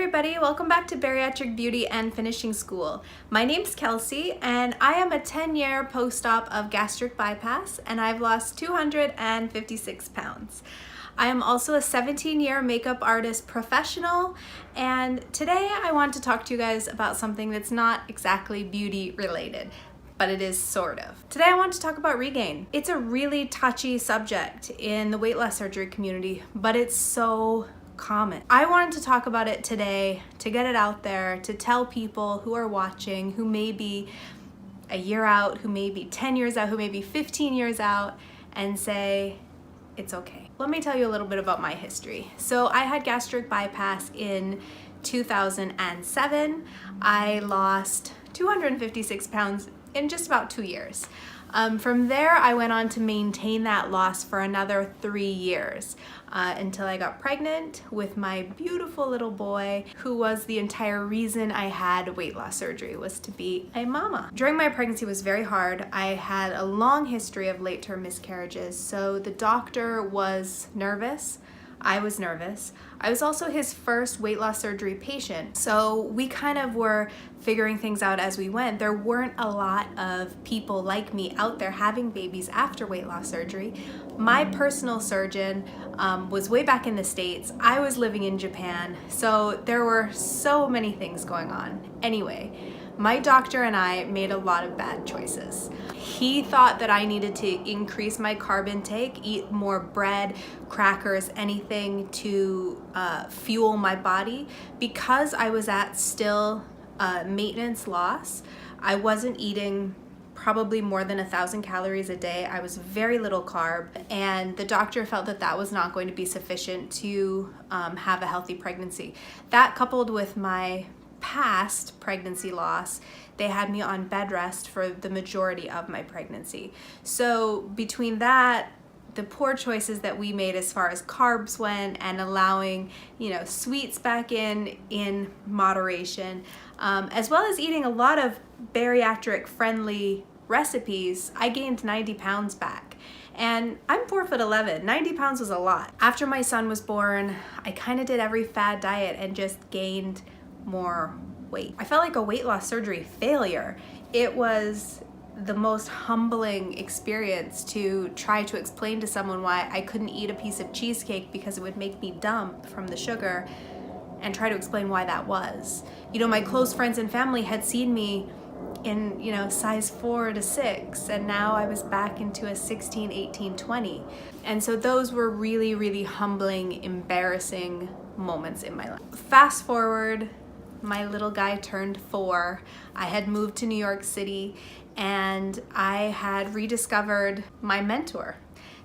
everybody, welcome back to Bariatric Beauty and Finishing School. My name's Kelsey and I am a 10-year post-op of gastric bypass and I've lost 256 pounds. I am also a 17-year makeup artist professional, and today I want to talk to you guys about something that's not exactly beauty related, but it is sort of. Today I want to talk about regain. It's a really touchy subject in the weight loss surgery community, but it's so common. I wanted to talk about it today to get it out there, to tell people who are watching, who may be a year out, who may be 10 years out, who may be 15 years out, and say, it's okay. Let me tell you a little bit about my history. So I had gastric bypass in 2007. I lost 256 pounds in just about 2 years. From there, I went on to maintain that loss for another 3 years until I got pregnant with my beautiful little boy, who was the entire reason I had weight loss surgery, was to be a mama. During my pregnancy was very hard. I had a long history of late-term miscarriages, so the doctor was nervous. I was nervous. I was also his first weight loss surgery patient, so we kind of were figuring things out as we went. There weren't a lot of people like me out there having babies after weight loss surgery. My personal surgeon was way back in the States. I was living in Japan, so there were so many things going on. Anyway, my doctor and I made a lot of bad choices. He thought that I needed to increase my carb intake, eat more bread, crackers, anything to fuel my body. Because I was at still maintenance loss, I wasn't eating probably more than 1,000 calories a day. I was very little carb, and the doctor felt that that was not going to be sufficient to have a healthy pregnancy. That, coupled with my past pregnancy loss, they had me on bed rest for the majority of my pregnancy. So between that, the poor choices that we made as far as carbs went, and allowing, sweets back in moderation, as well as eating a lot of bariatric friendly recipes, I gained 90 pounds back. And I'm 4'11". 90 pounds was a lot. After my son was born, I kind of did every fad diet and just gained more weight. I felt like a weight loss surgery failure. It was the most humbling experience to try to explain to someone why I couldn't eat a piece of cheesecake because it would make me dump from the sugar, and try to explain why that was. My close friends and family had seen me in, size 4 to 6, and now I was back into a 16, 18, 20. And so those were really, really humbling, embarrassing moments in my life. Fast forward, my little guy turned 4. I had moved to New York City, and I had rediscovered my mentor.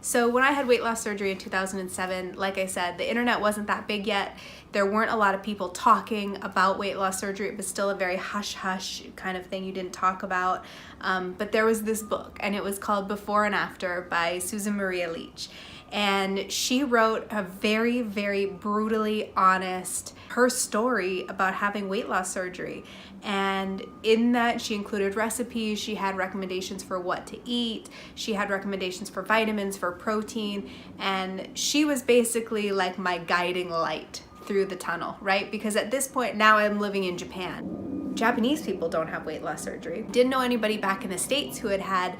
So when I had weight loss surgery in 2007, like I said, the internet wasn't that big yet. There weren't a lot of people talking about weight loss surgery. It was still a very hush-hush kind of thing you didn't talk about. But there was this book, and it was called Before and After by Susan Maria Leach. And she wrote a very, very brutally honest, her story about having weight loss surgery. And in that, she included recipes, she had recommendations for what to eat, she had recommendations for vitamins, for protein, and she was basically like my guiding light through the tunnel, right? Because at this point, now I'm living in Japan. Japanese people don't have weight loss surgery. Didn't know anybody back in the States who had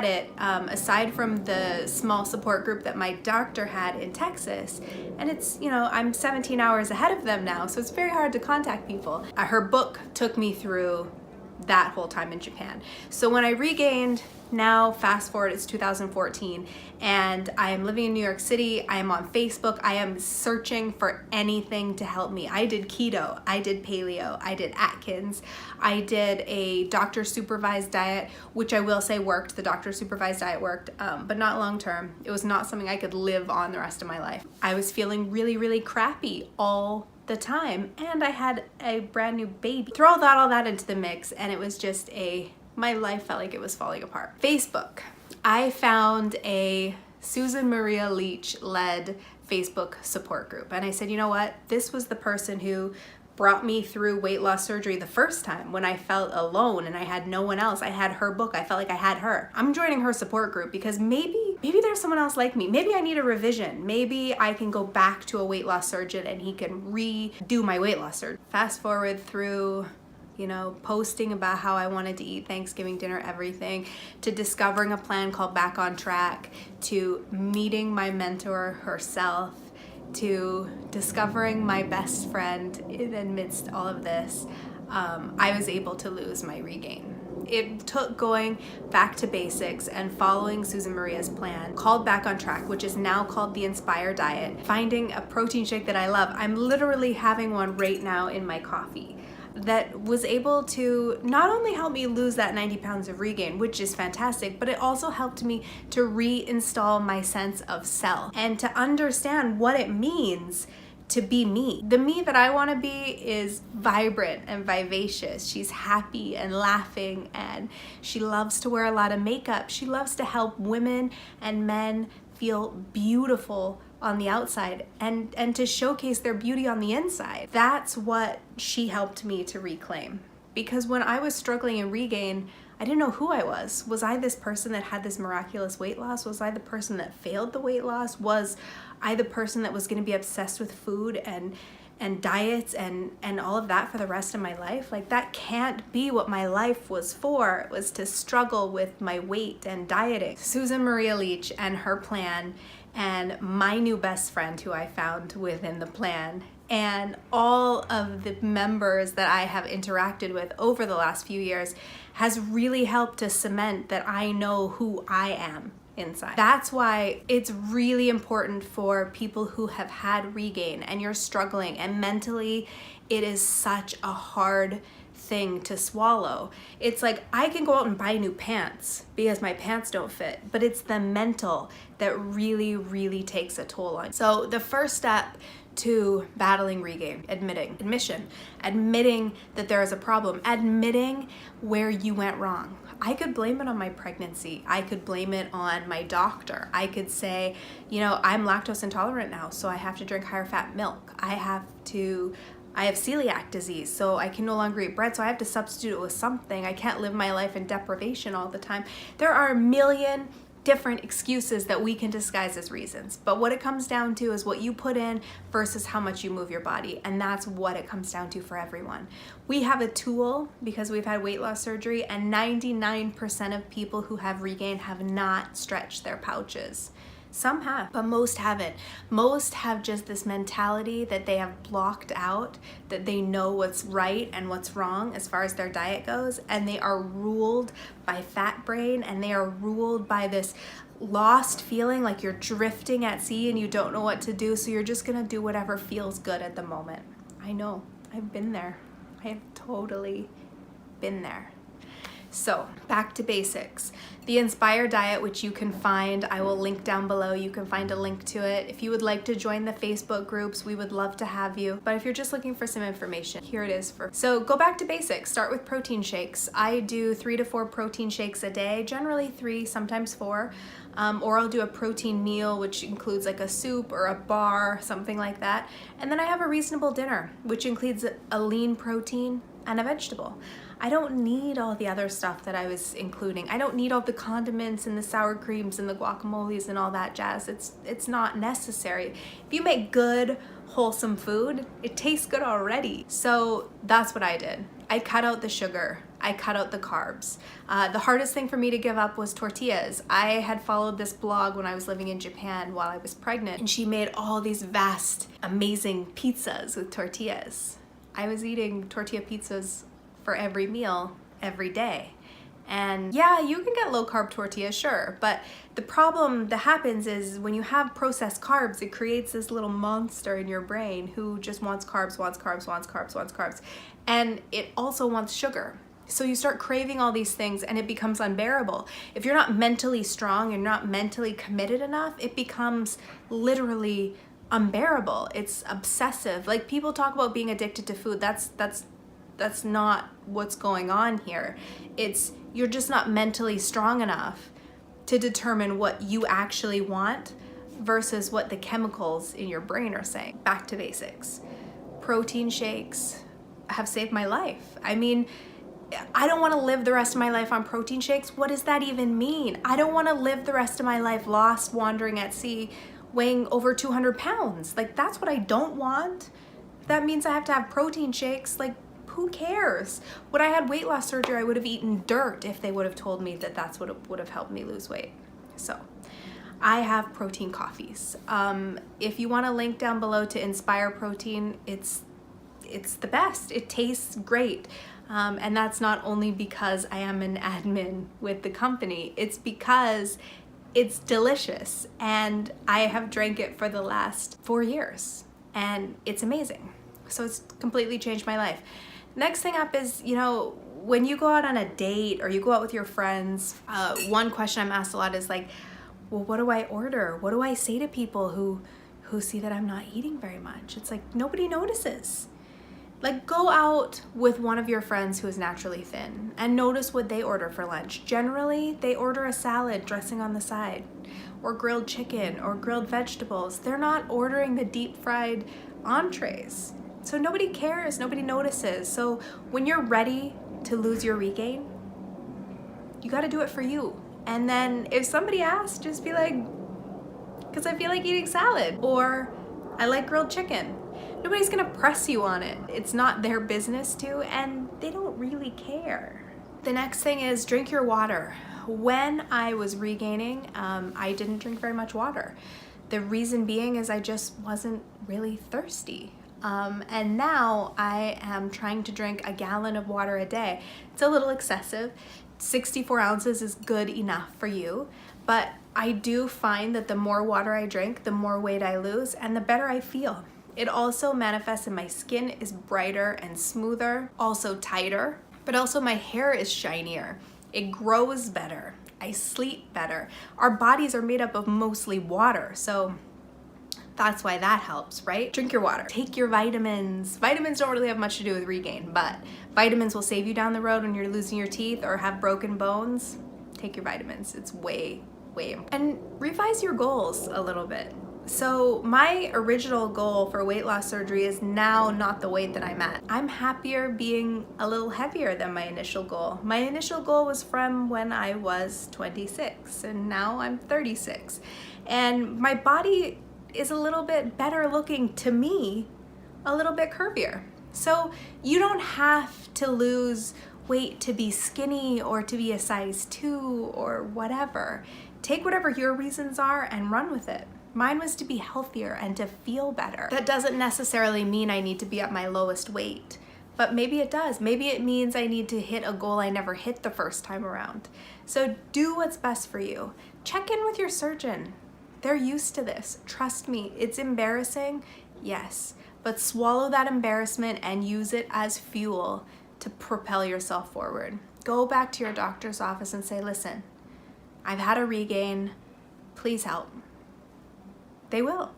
it, aside from the small support group that my doctor had in Texas. And it's, I'm 17 hours ahead of them now, so it's very hard to contact people. Her book took me through that whole time in Japan. So when I regained, now fast forward, it's 2014, and I am living in New York City. I am on Facebook. I am searching for anything to help me. I did keto, I did paleo, I did Atkins, I did a doctor supervised diet, which I will say worked. The doctor supervised diet worked, but not long term. It was not something I could live on the rest of my life. I was feeling really, really crappy all the time, and I had a brand new baby. Throw all that into the mix, and it was just my life felt like it was falling apart. Facebook. I found a Susan Maria Leach led Facebook support group, and I said, you know what? This was the person who brought me through weight loss surgery the first time when I felt alone and I had no one else. I had her book. I felt like I had her. I'm joining her support group because maybe maybe there's someone else like me. Maybe I need a revision. Maybe I can go back to a weight loss surgeon and he can redo my weight loss surgery. Fast forward through, you know, posting about how I wanted to eat Thanksgiving dinner, everything, to discovering a plan called Back on Track, to meeting my mentor herself, to discovering my best friend in amidst all of this. I was able to lose my regain. It took going back to basics and following Susan Maria's plan called Back on Track, which is now called the Inspire Diet, finding a protein shake that I love. I'm literally having one right now in my coffee that was able to not only help me lose that 90 pounds of regain, which is fantastic, but it also helped me to reinstall my sense of self and to understand what it means to be me. The me that I want to be is vibrant and vivacious. She's happy and laughing, and she loves to wear a lot of makeup. She loves to help women and men feel beautiful on the outside and to showcase their beauty on the inside. That's what she helped me to reclaim. Because when I was struggling in regain, I didn't know who I was. Was I this person that had this miraculous weight loss? Was I the person that failed the weight loss? Was I the person that was going to be obsessed with food and diets and all of that for the rest of my life? Like, that can't be what my life was for. It was to struggle with my weight and dieting. Susan Maria Leach and her plan, and my new best friend who I found within the plan, and all of the members that I have interacted with over the last few years has really helped to cement that I know who I am inside. That's why it's really important for people who have had regain and you're struggling, and mentally it is such a hard thing to swallow. It's like, I can go out and buy new pants because my pants don't fit, but it's the mental that really takes a toll on. So the first step to battling regain, admitting that there is a problem, admitting where you went wrong. I could blame it on my pregnancy. I could blame it on my doctor. I could say, you know, I'm lactose intolerant now, so I have to drink higher fat milk. I have celiac disease, so I can no longer eat bread, so I have to substitute it with something. I can't live my life in deprivation all the time. There are a million different excuses that we can disguise as reasons, but what it comes down to is what you put in versus how much you move your body, and that's what it comes down to for everyone. We have a tool because we've had weight loss surgery, and 99% of people who have regained have not stretched their pouches. Some have, but most haven't. Most have just this mentality that they have blocked out, that they know what's right and what's wrong as far as their diet goes, and they are ruled by fat brain, and they are ruled by this lost feeling like you're drifting at sea and you don't know what to do, so you're just gonna do whatever feels good at the moment. I know, I've been there. I have totally been there. So back to basics. The Inspire Diet, which you can find, I will link down below. You can find a link to it. If you would like to join the Facebook groups, we would love to have you. But if you're just looking for some information, here it is. So go back to basics. Start with protein shakes. I do 3 to 4 protein shakes a day, generally 3, sometimes 4. Or I'll do a protein meal, which includes like a soup or a bar, something like that. And then I have a reasonable dinner, which includes a lean protein and a vegetable. I don't need all the other stuff that I was including. I don't need all the condiments and the sour creams and the guacamoles and all that jazz. It's not necessary. If you make good, wholesome food, it tastes good already. So that's what I did. I cut out the sugar. I cut out the carbs. The hardest thing for me to give up was tortillas. I had followed this blog when I was living in Japan while I was pregnant, and she made all these vast, amazing pizzas with tortillas. I was eating tortilla pizzas for every meal, every day. And yeah, you can get low carb tortillas, sure, but the problem that happens is when you have processed carbs, it creates this little monster in your brain who just wants carbs, wants carbs, wants carbs, wants carbs, and it also wants sugar. So you start craving all these things and it becomes unbearable. If you're not mentally strong, you're not mentally committed enough, it becomes literally unbearable. It's obsessive. Like, people talk about being addicted to food. That's not what's going on here. It's you're just not mentally strong enough to determine what you actually want versus what the chemicals in your brain are saying. Back to basics. Protein shakes have saved my life. I mean, I don't want to live the rest of my life on protein shakes. What does that even mean? I don't want to live the rest of my life lost, wandering at sea, weighing over 200 pounds. Like, that's what I don't want. That means I have to have protein shakes. Like, who cares? When I had weight loss surgery, I would have eaten dirt if they would have told me that that's what would have helped me lose weight. So I have protein coffees. If you want a link down below to Inspire Protein, it's the best. It tastes great. And that's not only because I am an admin with the company, it's because it's delicious and I have drank it for the last 4 years and it's amazing. So it's completely changed my life. Next thing up is, you know, when you go out on a date or you go out with your friends, one question I'm asked a lot is like, well, what do I order? What do I say to people who see that I'm not eating very much? It's like, nobody notices. Like, go out with one of your friends who is naturally thin and notice what they order for lunch. Generally, they order a salad, dressing on the side, or grilled chicken, or grilled vegetables. They're not ordering the deep fried entrees. So nobody cares, nobody notices. So when you're ready to lose your regain, you gotta do it for you. And then if somebody asks, just be like, because I feel like eating salad, or I like grilled chicken. Nobody's gonna press you on it. It's not their business to, and they don't really care. The next thing is drink your water. When I was regaining, I didn't drink very much water. The reason being is I just wasn't really thirsty. And now I am trying to drink a gallon of water a day. It's a little excessive. 64 ounces is good enough for you, but I do find that the more water I drink, the more weight I lose and the better I feel. It also manifests in my skin is brighter and smoother, also tighter, but also my hair is shinier. It grows better. I sleep better. Our bodies are made up of mostly water, so that's why that helps, right? Drink your water. Take your vitamins. Vitamins don't really have much to do with regain, but vitamins will save you down the road when you're losing your teeth or have broken bones. Take your vitamins. It's way important. And revise your goals a little bit. So my original goal for weight loss surgery is now not the weight that I'm at. I'm happier being a little heavier than my initial goal. My initial goal was from when I was 26 and now I'm 36. And my body is a little bit better looking to me, a little bit curvier. So you don't have to lose weight to be skinny or to be a size 2 or whatever. Take whatever your reasons are and run with it. Mine was to be healthier and to feel better. That doesn't necessarily mean I need to be at my lowest weight, but maybe it does. Maybe it means I need to hit a goal I never hit the first time around. So do what's best for you. Check in with your surgeon. They're used to this. Trust me, it's embarrassing, yes, but swallow that embarrassment and use it as fuel to propel yourself forward. Go back to your doctor's office and say, listen, I've had a regain, please help. They will.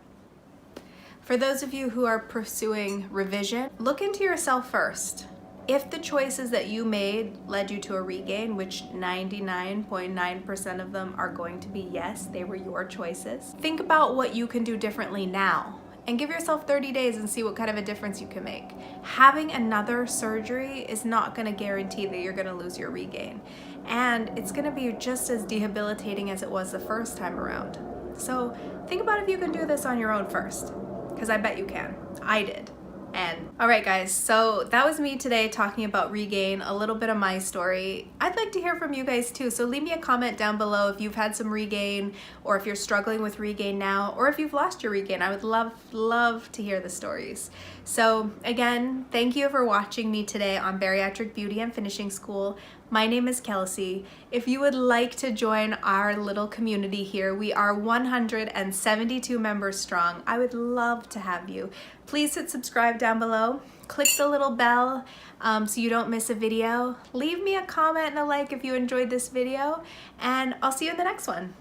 For those of you who are pursuing revision, look into yourself first. If the choices that you made led you to a regain, which 99.9% of them are going to be yes, they were your choices, think about what you can do differently now and give yourself 30 days and see what kind of a difference you can make. Having another surgery is not going to guarantee that you're going to lose your regain. And it's going to be just as debilitating as it was the first time around. So think about if you can do this on your own first, because I bet you can. I did. And all right, guys, so that was me today talking about regain, a little bit of my story. I'd like to hear from you guys too. So leave me a comment down below if you've had some regain, or if you're struggling with regain now, or if you've lost your regain. I would love to hear the stories. So again, thank you for watching me today on Bariatric Beauty and Finishing School. My name is Kelsey. If you would like to join our little community here, we are 172 members strong. I would love to have you. Please hit subscribe down below. Click the little bell so you don't miss a video. Leave me a comment and a like if you enjoyed this video, and I'll see you in the next one.